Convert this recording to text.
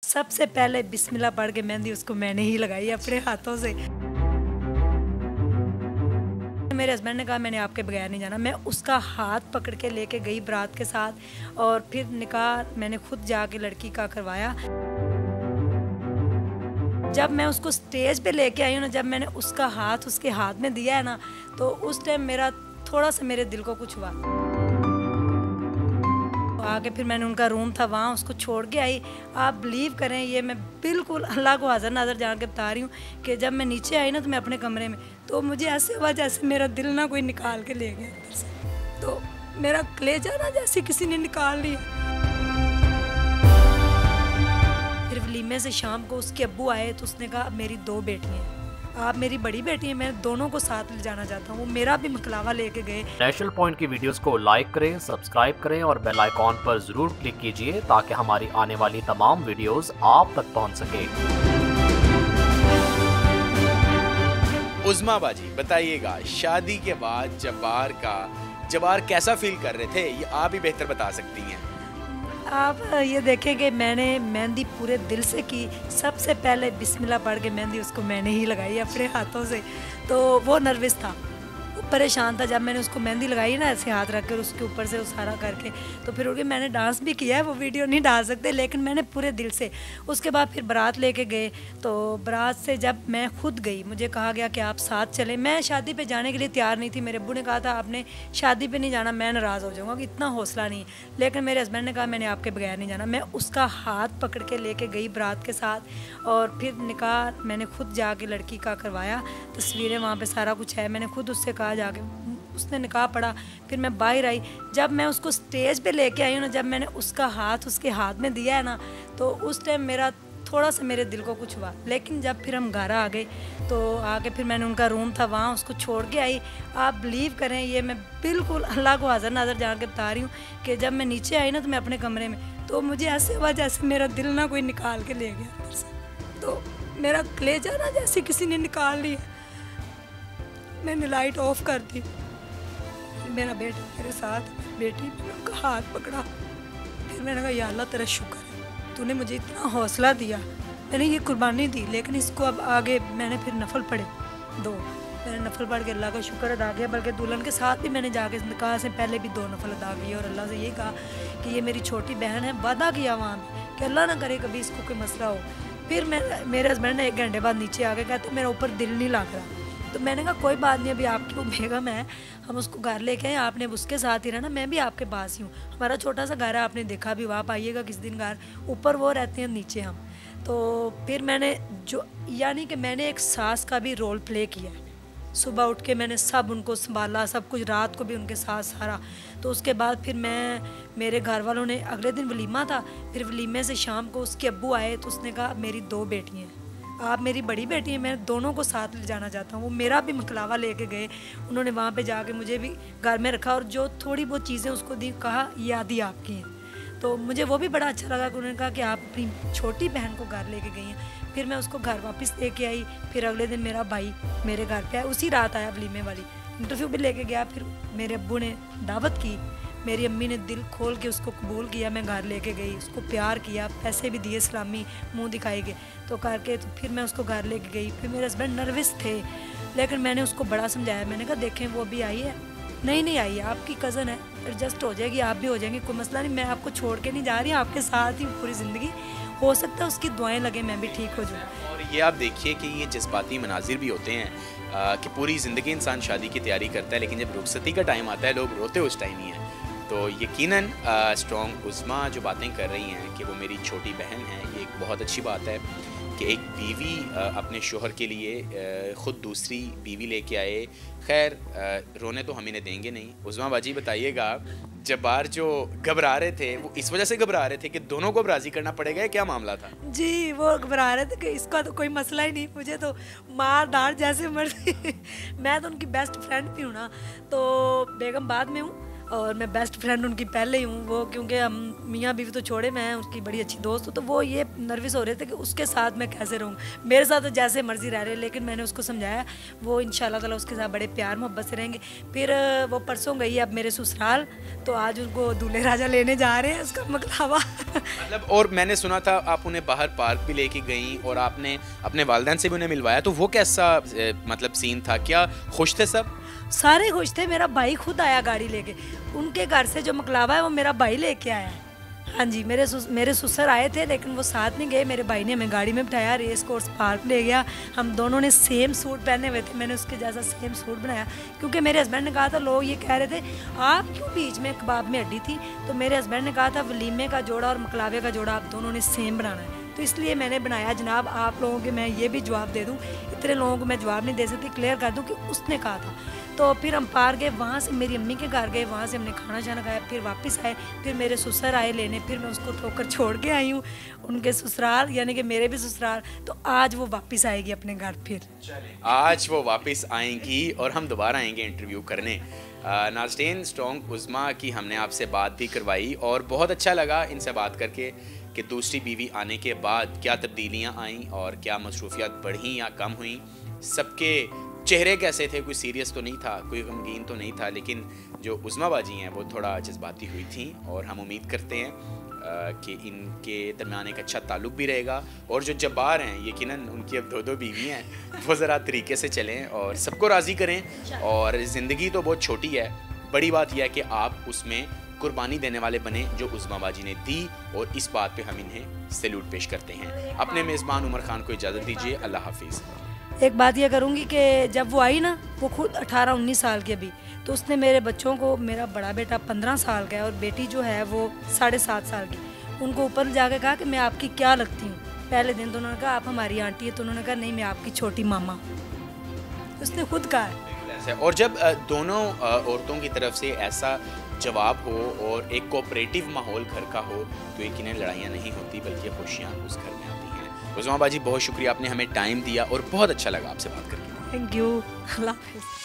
सबसे पहले बिस्मिल्लाह पढ़ के मेहंदी उसको मैंने ही लगाई अपने हाथों से। मेरे हस्बैंड ने कहा मैंने आपके बगैर नहीं जाना। मैं उसका हाथ पकड़ के लेके गई बारात के साथ और फिर निकाह मैंने खुद जाके लड़की का करवाया। जब मैं उसको स्टेज पे लेके आई हूँ ना, जब मैंने उसका हाथ उसके हाथ में दिया है ना, तो उस टाइम मेरा थोड़ा सा मेरे दिल को कुछ हुआ। आगे फिर मैंने उनका रूम था वहाँ उसको छोड़ के आई। आप बिलीव करें, ये मैं बिल्कुल अल्लाह को हाज़िर नाज़र जान के बता रही हूँ कि जब मैं नीचे आई ना तो मैं अपने कमरे में, तो मुझे ऐसे हुआ जैसे मेरा दिल ना कोई निकाल के ले गया अंदर से। तो मेरा कलेजा ना जैसे किसी ने निकाल लिया। फिर वलीमे से शाम को उसके अब्बू आए तो उसने कहा मेरी 2 बेटियाँ हैं, आप मेरी बड़ी बेटी है, मैं दोनों को साथ ले जाना चाहता हूँ। वो मेरा भी मकलावा लेके गए। नेशनल पॉइंट की वीडियोस को लाइक करें, सब्सक्राइब करें और बेल आइकॉन पर जरूर क्लिक कीजिए ताकि हमारी आने वाली तमाम वीडियोस आप तक पहुँच सके। उज़्मा बाजी बताइएगा, शादी के बाद जब्बार कैसा फील कर रहे थे, ये आप ही बेहतर बता सकती हैं। आप ये देखें कि मैंने मेहंदी पूरे दिल से की। सबसे पहले बिस्मिल्लाह पढ़ के मेहंदी उसको मैंने ही लगाई अपने हाथों से। तो वो नर्वस था, वो परेशान था। जब मैंने उसको मेहंदी लगाई ना ऐसे हाथ रख कर उसके ऊपर से सारा करके, तो फिर उनके मैंने डांस भी किया है, वो वीडियो नहीं डाल सकते, लेकिन मैंने पूरे दिल से। उसके बाद फिर बारात लेके गए, तो बारात से जब मैं खुद गई मुझे कहा गया कि आप साथ चलें। मैं शादी पे जाने के लिए तैयार नहीं थी। मेरे अब्बू ने कहा था आपने शादी पे नहीं जाना, मैं नाराज़ हो जाऊँगा, कि इतना हौसला नहीं। लेकिन मेरे हस्बैंड ने कहा मैंने आपके बगैर नहीं जाना। मैं उसका हाथ पकड़ के लेके गई बारात के साथ और फिर निकाह मैंने खुद जाके लड़की का करवाया। तस्वीरें वहाँ पे सारा कुछ है, मैंने खुद उससे कहा जाके, उसने निकाह पढ़ा। फिर मैं बाहर आई। जब मैं उसको स्टेज पे लेके आई हूँ ना, जब मैंने उसका हाथ उसके हाथ में दिया है ना, तो उस टाइम मेरा थोड़ा सा मेरे दिल को कुछ हुआ। लेकिन जब फिर हम घर आ गए तो आगे फिर मैंने उनका रूम था वहाँ उसको छोड़ के आई। आप बिलीव करें, ये मैं बिल्कुल अल्लाह को हाज़िर नाज़र जान के बता रही हूँ कि जब मैं नीचे आई ना तो मैं अपने कमरे में, तो मुझे ऐसे हुआ जैसे मेरा दिल ना कोई निकाल के ले गया अंदर से। तो मेरा कलेजा ना जैसे किसी ने निकाल लिया। मैंने लाइट ऑफ कर दी। मेरा बेटा मेरे साथ, बेटी, मैंने उनका हाथ पकड़ा। फिर मैंने कहा या अल्लाह तेरा शुक्र है, तूने मुझे इतना हौसला दिया, मैंने ये कुर्बानी दी। लेकिन इसको अब आगे मैंने फिर नफल पढ़े 2, मैंने नफल पढ़ के अल्लाह का शुक्र अदा किया। बल्कि दुल्हन के साथ भी मैंने जाके निकाह से पहले भी 2 नफल अदा किए और अल्लाह से ये कहा कि ये मेरी छोटी बहन है, वादा किया वहाँ पर कि अल्लाह ना करे कभी इसको कोई मसला हो। फिर मेरे हस्बैंड ने 1 घंटे बाद नीचे आके कहते मेरा ऊपर दिल नहीं लग रहा। तो मैंने कहा कोई बात नहीं, अभी आपकी वो बेगम है, हम उसको घर लेके आए, आपने उसके साथ ही रहना, मैं भी आपके पास ही हूँ। हमारा छोटा सा घर है, आपने देखा भी, आप आइएगा किस दिन घर, ऊपर वो रहते हैं नीचे हम। तो फिर मैंने यानी कि मैंने एक सास का भी रोल प्ले किया है। सुबह उठ के मैंने सब उनको संभाला, सब कुछ, रात को भी उनके साथ सारा। तो उसके बाद फिर मेरे घर वालों ने, अगले दिन वलीमा था, फिर वलीमे से शाम को उसके अब्बू आए तो उसने कहा मेरी 2 बेटियाँ हैं, आप मेरी बड़ी बेटी है, मैं दोनों को साथ ले जाना चाहता हूँ। वो मेरा भी मकलावा लेके गए। उन्होंने वहाँ पे जाके मुझे भी घर में रखा और जो थोड़ी बहुत चीज़ें उसको दी, कहा ये आदि आपकी हैं। तो मुझे वो भी बड़ा अच्छा लगा कि उन्होंने कहा कि आप अपनी छोटी बहन को घर लेके गई हैं। फिर मैं उसको घर वापस लेके आई। फिर अगले दिन मेरा भाई मेरे घर पे आया, उसी रात आया वलीमे वाली, इंटरव्यू भी लेके गया। फिर मेरे अब्बू ने दावत की, मेरी अम्मी ने दिल खोल के उसको कबूल किया। मैं घर लेके गई, उसको प्यार किया, पैसे भी दिए, सलामी मुंह दिखाई गए तो करके। तो फिर मैं उसको घर लेके गई। फिर मेरे हस्बैंड नर्वस थे, लेकिन मैंने उसको बड़ा समझाया। मैंने कहा देखें वो अभी आई है, नहीं आई है, आपकी कज़न है, एडजस्ट हो जाएगी, आप भी हो जाएंगे, कोई मसला नहीं। मैं आपको छोड़ के नहीं जा रही, आपके साथ ही पूरी ज़िंदगी, हो सकता है उसकी दुआएं लगे मैं भी ठीक हो जाऊँ। और ये आप देखिए कि ये जज्बाती मनाजिर भी होते हैं कि पूरी ज़िंदगी इंसान शादी की तैयारी करता है, लेकिन जब रुखसती का टाइम आता है लोग रोते उस टाइम ही हैं। तो यकीनन स्ट्रॉन्ग उज़्मा जो बातें कर रही हैं कि वो मेरी छोटी बहन है, ये एक बहुत अच्छी बात है कि एक बीवी अपने शोहर के लिए ख़ुद दूसरी बीवी लेके आए। खैर रोने तो हम इन्हें देंगे नहीं। उज़्मा बाजी बताइएगा, जब्बार जो घबरा रहे थे वो इस वजह से घबरा रहे थे कि दोनों को राज़ी करना पड़ेगा, क्या मामला था? जी, वो घबरा रहे थे कि इसका तो कोई मसला ही नहीं, मुझे तो मार डांट जैसे मर्जी मैं तो उनकी बेस्ट फ्रेंड भी हूँ ना। तो बेगम बाद में हूँ, और मैं बेस्ट फ्रेंड उनकी पहले ही हूँ। वो क्योंकि हम मियाँ बीवी तो छोड़े, मैं उसकी बड़ी अच्छी दोस्त हूँ, तो वो ये नर्वस हो रहे थे कि उसके साथ मैं कैसे रहूँ। मेरे साथ तो जैसे मर्जी रह रहे, लेकिन मैंने उसको समझाया, वो इंशाल्लाह ताला उसके साथ बड़े प्यार मोहब्बत से रहेंगे। फिर वो परसों गई है अब मेरे ससुराल, तो आज उनको दूल्हे राजा लेने जा रहे हैं, उसका मकलावा। मतलब और मैंने सुना था आप उन्हें बाहर पार्क भी लेके गई और आपने अपने वालिदैन से भी उन्हें मिलवाया, तो वो कैसा मतलब सीन था? क्या खुश थे सब? सारे खुश थे। मेरा भाई खुद आया गाड़ी लेके, उनके घर से जो मकलावा है वो मेरा भाई लेके आया है। हाँ जी, मेरे ससुर आए थे लेकिन वो साथ नहीं गए, मेरे भाई ने हमें गाड़ी में बिठाया, रेस कोर्स पार्क ले गया। हम दोनों ने सेम सूट पहने हुए थे, मैंने उसके जैसा सेम सूट बनाया, क्योंकि मेरे हस्बैंड ने कहा था, लोग ये कह रहे थे आप क्यों बीच में कबाब में हड्डी थी, तो मेरे हस्बैंड ने कहा था वलीमे का जोड़ा और मकलावे का जोड़ा आप दोनों ने सेम बनाना है, तो इसलिए मैंने बनाया। जनाब आप लोगों के मैं ये भी जवाब दे दूँ, इतने लोगों को मैं जवाब नहीं दे सकती, क्लियर कर दूँ कि उसने कहा था। तो फिर हम पार्क गए, वहाँ से मेरी अम्मी के घर गए, वहाँ से हमने खाना शाना खाया, फिर वापस आए, फिर मेरे ससुर आए लेने, फिर मैं उसको ठोकर छोड़ के आई हूँ उनके ससुराल, यानी कि मेरे भी ससुराल। तो आज वो वापस आएगी अपने घर। फिर आज वो वापस आएंगी और हम दोबारा आएंगे इंटरव्यू करने। नाज़रीन, स्ट्रॉन्ग उज़्मा की हमने आपसे बात भी करवाई और बहुत अच्छा लगा इनसे बात करके कि दूसरी बीवी आने के बाद क्या तब्दीलियाँ आईं और क्या मसरूफियात बढ़ी या कम हुई, सबके चेहरे कैसे थे, कोई सीरियस तो नहीं था, कोई गमगीन तो नहीं था, लेकिन जो उज़्मा बाजी हैं वो थोड़ा जज्बाती हुई थी और हम उम्मीद करते हैं कि इनके दरमियान एक अच्छा ताल्लुक़ भी रहेगा। और जो जब्बार हैं, यकीनन उनकी अब 2-2 बीवी हैं, वो ज़रा तरीके से चलें और सबको राज़ी करें। और ज़िंदगी तो बहुत छोटी है, बड़ी बात यह है कि आप उसमें कुर्बानी देने वाले बने जो उज़्मा बाजी ने दी, और इस बात पे हम इन्हें सैल्यूट पेश करते हैं। अपने मेज़बान उमर खान को इजाज़त दीजिए, अल्लाह हाफिज़। एक बात यह करूँगी कि जब वो आई ना, वो खुद 18-19 साल की अभी, तो उसने मेरे बच्चों को, मेरा बड़ा बेटा 15 साल का है और बेटी जो है वो 7.5 साल की, उनको ऊपर जाके कहा कि मैं आपकी क्या लगती हूँ। पहले दिन तो उन्होंने कहा आप हमारी आंटी है, तो उन्होंने कहा नहीं मैं आपकी छोटी मामा, उसने खुद कहा है। और जब दोनों औरतों की तरफ से ऐसा जवाब हो और एक कोऑपरेटिव माहौल घर का हो, तो यकीनन लड़ाइयाँ नहीं होती बल्कि खुशियाँ उस घर में आती हैं। उज़्मा बाजी, बहुत शुक्रिया, आपने हमें टाइम दिया और बहुत अच्छा लगा आपसे बात करके। थैंक यू, अल्लाह हाफ़िज़।